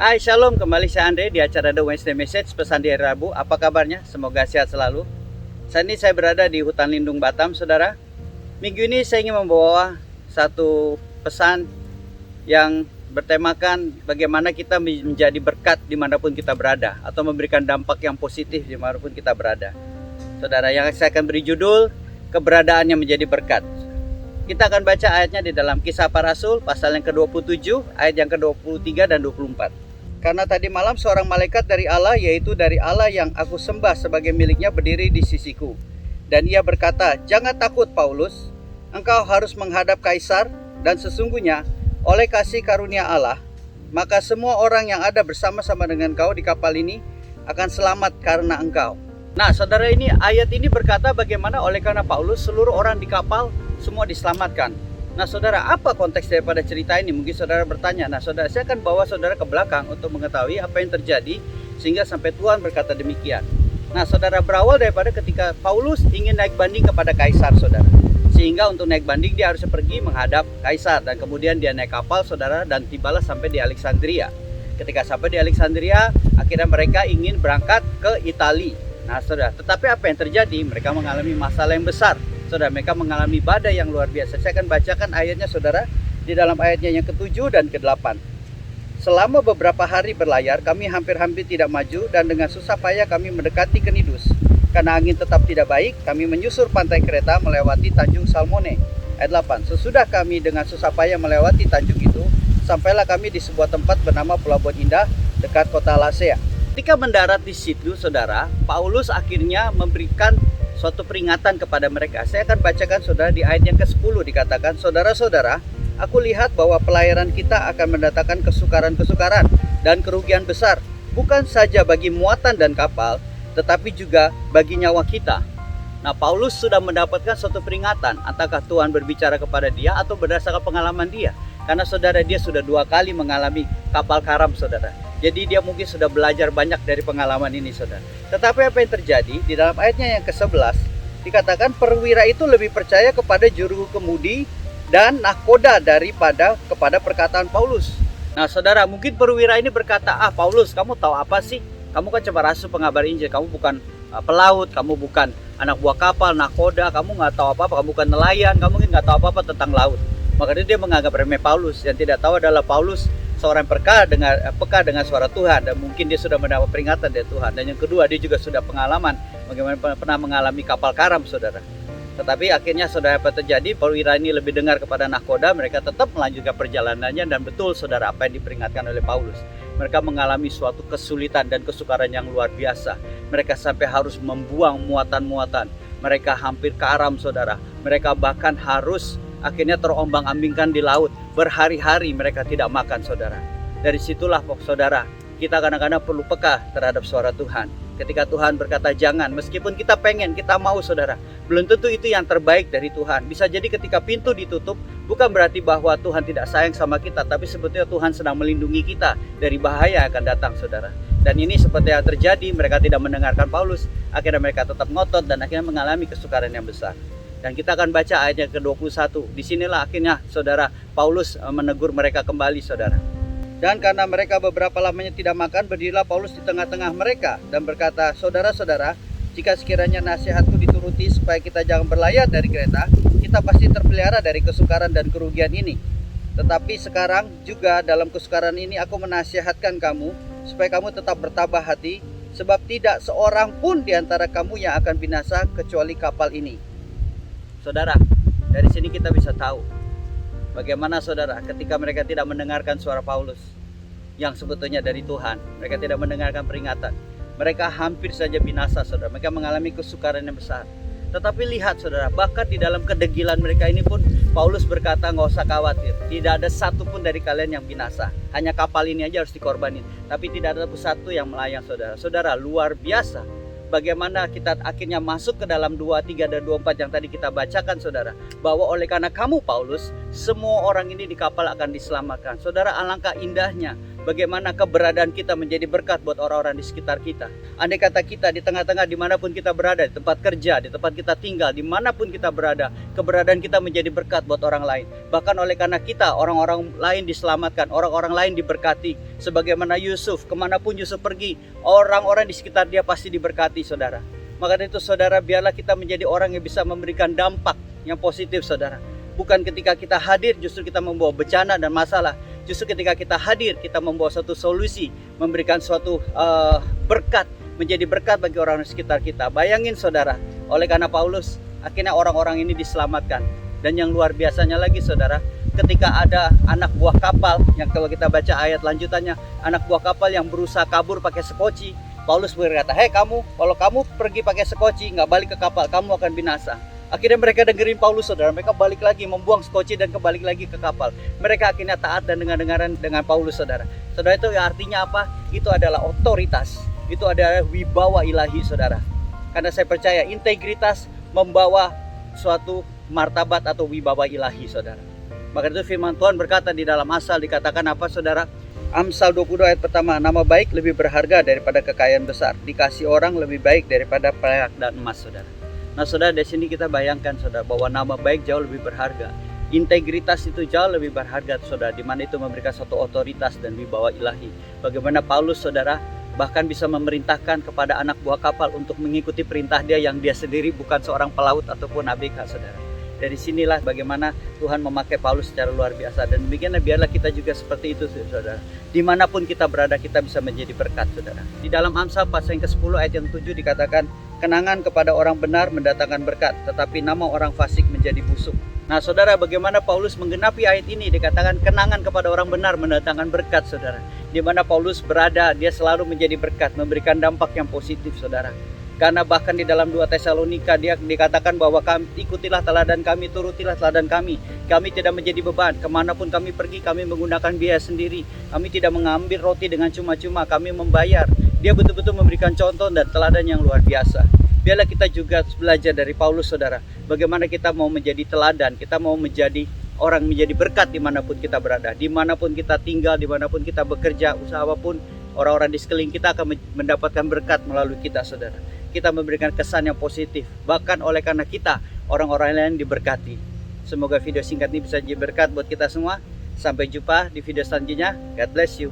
Hai, Shalom, kembali saya Andre di acara The Wednesday Message pesan di hari Rabu. Apa kabarnya? Semoga sehat selalu. Saat ini saya berada di hutan lindung Batam, saudara. Minggu ini saya ingin membawa satu pesan yang bertemakan bagaimana kita menjadi berkat dimanapun kita berada, atau memberikan dampak yang positif dimanapun kita berada. Saudara, yang saya akan beri judul, keberadaannya menjadi berkat. Kita akan baca ayatnya di dalam Kisah Para Rasul pasal yang ke-27, ayat yang ke-23 dan 24. Karena tadi malam seorang malaikat dari Allah, yaitu dari Allah yang aku sembah sebagai miliknya, berdiri di sisiku. Dan ia berkata, "Jangan takut Paulus, engkau harus menghadap Kaisar, dan sesungguhnya oleh kasih karunia Allah, maka semua orang yang ada bersama-sama dengan kau di kapal ini akan selamat karena engkau." Nah, saudara, ini ayat ini berkata bagaimana oleh karena Paulus seluruh orang di kapal semua diselamatkan. Nah, saudara, apa konteks daripada cerita ini? Mungkin saudara bertanya. Nah, saudara, saya akan bawa saudara ke belakang untuk mengetahui apa yang terjadi sehingga sampai Tuhan berkata demikian. Nah, saudara, berawal daripada ketika Paulus ingin naik banding kepada Kaisar, saudara. Sehingga untuk naik banding dia harus pergi menghadap Kaisar, dan kemudian dia naik kapal, saudara, dan tibalah sampai di Alexandria. Ketika sampai di Alexandria, akhirnya mereka ingin berangkat ke Italia. Nah, saudara, tetapi apa yang terjadi? Mereka mengalami masalah yang besar. Saudara, mereka mengalami badai yang luar biasa. Saya akan bacakan ayatnya, saudara, di dalam ayatnya yang ke-7 dan ke-8. Selama beberapa hari berlayar, kami hampir-hampir tidak maju, dan dengan susah payah kami mendekati Knidus. Karena angin tetap tidak baik, kami menyusur pantai Kreta melewati Tanjung Salmone. Ayat 8. Sesudah kami dengan susah payah melewati tanjung itu, sampailah kami di sebuah tempat bernama Pelabuhan Indah dekat kota Lasea. Ketika mendarat di situ, saudara, Paulus akhirnya memberikan suatu peringatan kepada mereka. Saya akan bacakan, saudara, di ayat yang ke-10 dikatakan, "Saudara-saudara, aku lihat bahwa pelayaran kita akan mendatangkan kesukaran-kesukaran dan kerugian besar, bukan saja bagi muatan dan kapal, tetapi juga bagi nyawa kita." Nah, Paulus sudah mendapatkan suatu peringatan. Apakah Tuhan berbicara kepada dia atau berdasarkan pengalaman dia? Karena saudara, dia sudah 2 kali mengalami kapal karam, saudara. Jadi dia mungkin sudah belajar banyak dari pengalaman ini, saudara. Tetapi apa yang terjadi? Di dalam ayatnya yang ke-11 dikatakan perwira itu lebih percaya kepada juru kemudi dan nahkoda daripada kepada perkataan Paulus. Nah, saudara, mungkin perwira ini berkata, Paulus, kamu tahu apa sih? Kamu kan cuma rasul pengabar Injil, kamu bukan pelaut, kamu bukan anak buah kapal, nahkoda, kamu nggak tahu apa-apa, kamu bukan nelayan, kamu mungkin nggak tahu apa-apa tentang laut." Makanya dia menganggap remeh Paulus. Yang tidak tahu adalah Paulus seorang peka dengan suara Tuhan, dan mungkin dia sudah mendapat peringatan dari Tuhan. Dan yang kedua, dia juga sudah pengalaman bagaimana pernah mengalami kapal karam, saudara. Tetapi akhirnya, saudara, apa terjadi? Perwira ini lebih dengar kepada nahkoda, mereka tetap melanjutkan perjalanannya, dan betul, saudara, apa yang diperingatkan oleh Paulus. Mereka mengalami suatu kesulitan dan kesukaran yang luar biasa. Mereka sampai harus membuang muatan-muatan. Mereka hampir karam, saudara. Mereka bahkan harus akhirnya terombang-ambingkan di laut. Berhari-hari mereka tidak makan, saudara. Dari situlah, saudara, kita kadang-kadang perlu peka terhadap suara Tuhan. Ketika Tuhan berkata jangan, meskipun kita pengen, kita mau, saudara, belum tentu itu yang terbaik dari Tuhan. Bisa jadi ketika pintu ditutup, bukan berarti bahwa Tuhan tidak sayang sama kita, tapi sebetulnya Tuhan sedang melindungi kita dari bahaya yang akan datang, saudara. Dan ini seperti yang terjadi, mereka tidak mendengarkan Paulus. Akhirnya mereka tetap ngotot dan akhirnya mengalami kesukaran yang besar. Dan kita akan baca ayatnya ke-21. Disinilah akhirnya, saudara, Paulus menegur mereka kembali, saudara. "Dan karena mereka beberapa lamanya tidak makan, berdirilah Paulus di tengah-tengah mereka dan berkata, 'Saudara-saudara, jika sekiranya nasihatku dituruti supaya kita jangan berlayar dari Kreta, kita pasti terpelihara dari kesukaran dan kerugian ini. Tetapi sekarang juga dalam kesukaran ini aku menasihatkan kamu supaya kamu tetap bertabah hati, sebab tidak seorang pun di antara kamu yang akan binasa kecuali kapal ini.'" Saudara, dari sini kita bisa tahu bagaimana, saudara, ketika mereka tidak mendengarkan suara Paulus yang sebetulnya dari Tuhan, mereka tidak mendengarkan peringatan, mereka hampir saja binasa, saudara. Mereka mengalami kesukaran yang besar. Tetapi lihat, saudara, bahkan di dalam kedegilan mereka ini pun Paulus berkata, "Nggak usah khawatir, tidak ada satu pun dari kalian yang binasa. Hanya kapal ini aja harus dikorbanin, tapi tidak ada satu yang melayang, saudara." Saudara, luar biasa bagaimana kita akhirnya masuk ke dalam 23 dan 24 yang tadi kita bacakan, saudara, bahwa oleh karena kamu, Paulus, semua orang ini di kapal akan diselamatkan. Saudara, alangkah indahnya bagaimana keberadaan kita menjadi berkat buat orang-orang di sekitar kita. Andai kata kita di tengah-tengah dimanapun kita berada, di tempat kerja, di tempat kita tinggal, dimanapun kita berada, keberadaan kita menjadi berkat buat orang lain. Bahkan oleh karena kita, orang-orang lain diselamatkan, orang-orang lain diberkati. Sebagaimana Yusuf, kemanapun Yusuf pergi, orang-orang di sekitar dia pasti diberkati, saudara. Maka dari itu, saudara, biarlah kita menjadi orang yang bisa memberikan dampak yang positif, saudara. Bukan ketika kita hadir justru kita membawa bencana dan masalah. Justru ketika kita hadir kita membawa suatu solusi, memberikan suatu berkat, menjadi berkat bagi orang di sekitar kita. Bayangin, saudara, oleh karena Paulus akhirnya orang-orang ini diselamatkan. Dan yang luar biasanya lagi, saudara, ketika ada anak buah kapal yang kalau kita baca ayat lanjutannya, anak buah kapal yang berusaha kabur pakai sekoci, Paulus berkata, "Hei kamu, kalau kamu pergi pakai sekoci nggak balik ke kapal, kamu akan binasa." Akhirnya mereka dengerin Paulus, saudara. Mereka balik lagi, membuang sekoci dan kembali lagi ke kapal. Mereka akhirnya taat dan dengar-dengaran dengan Paulus, saudara. Saudara, itu artinya apa? Itu adalah otoritas. Itu adalah wibawa ilahi, saudara. Karena saya percaya integritas membawa suatu martabat atau wibawa ilahi, saudara. Maka itu firman Tuhan berkata di dalam Amsal, dikatakan apa, saudara? Amsal 22 ayat pertama, nama baik lebih berharga daripada kekayaan besar. Dikasih orang lebih baik daripada perak dan emas, saudara. Nah, saudara, di sini kita bayangkan, saudara, bahwa nama baik jauh lebih berharga. Integritas itu jauh lebih berharga, saudara, di mana itu memberikan suatu otoritas dan wibawa ilahi. Bagaimana Paulus, saudara, bahkan bisa memerintahkan kepada anak buah kapal untuk mengikuti perintah dia yang dia sendiri bukan seorang pelaut ataupun ABK, saudara. Dari sinilah bagaimana Tuhan memakai Paulus secara luar biasa. Dan demikianlah biarlah kita juga seperti itu, saudara. Dimanapun kita berada, kita bisa menjadi berkat, saudara. Di dalam Amsal pasal yang ke-10 ayat yang 7 dikatakan, kenangan kepada orang benar mendatangkan berkat, tetapi nama orang fasik menjadi busuk. Nah, saudara, bagaimana Paulus menggenapi ayat ini? Dikatakan kenangan kepada orang benar mendatangkan berkat, saudara. Di mana Paulus berada, dia selalu menjadi berkat, memberikan dampak yang positif, saudara. Karena bahkan di dalam 2 Tesalonika dia dikatakan bahwa kami, ikutilah teladan kami, turutilah teladan kami. Kami tidak menjadi beban, kemanapun kami pergi kami menggunakan biaya sendiri. Kami tidak mengambil roti dengan cuma-cuma, kami membayar. Dia betul-betul memberikan contoh dan teladan yang luar biasa. Biarlah kita juga belajar dari Paulus, saudara. Bagaimana kita mau menjadi teladan, kita mau menjadi orang, menjadi berkat dimanapun kita berada. Dimanapun kita tinggal, dimanapun kita bekerja, usaha apapun, orang-orang di sekeliling kita akan mendapatkan berkat melalui kita, saudara. Kita memberikan kesan yang positif. Bahkan oleh karena kita, orang-orang lain diberkati. Semoga video singkat ini bisa jadi berkat buat kita semua. Sampai jumpa di video selanjutnya. God bless you.